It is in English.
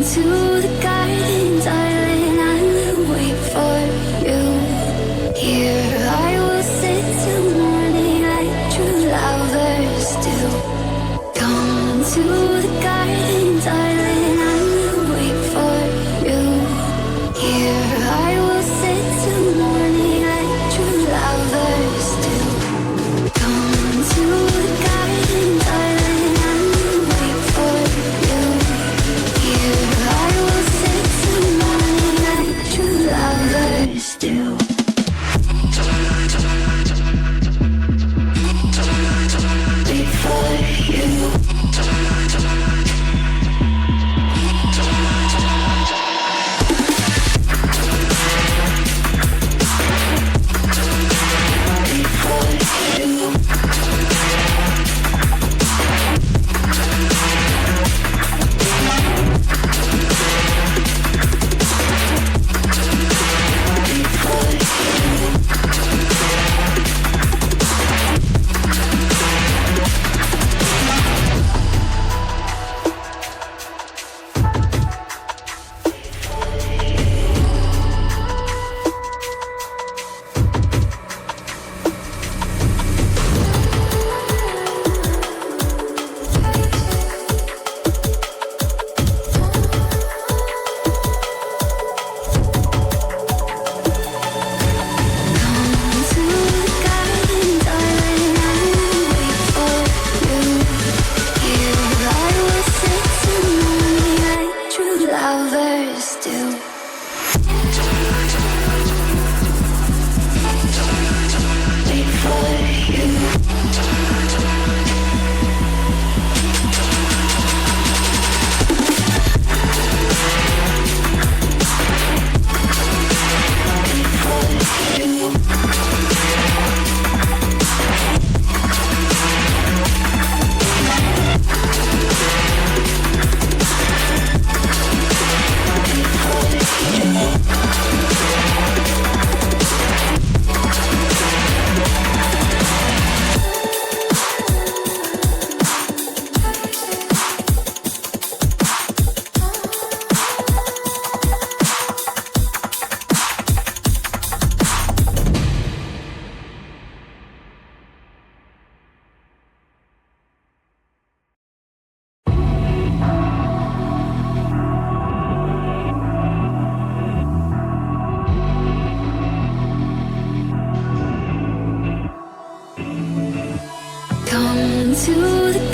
to the garden, darling, I will wait for you. Here I will sit till morning like true lovers do. Come to the garden, darling, I will wait for you. Here I will sit till morning like true lovers do. Come to the garden, darling, I will wait for you. Here I will sit till morning like true lovers do. Wait for you. Come to the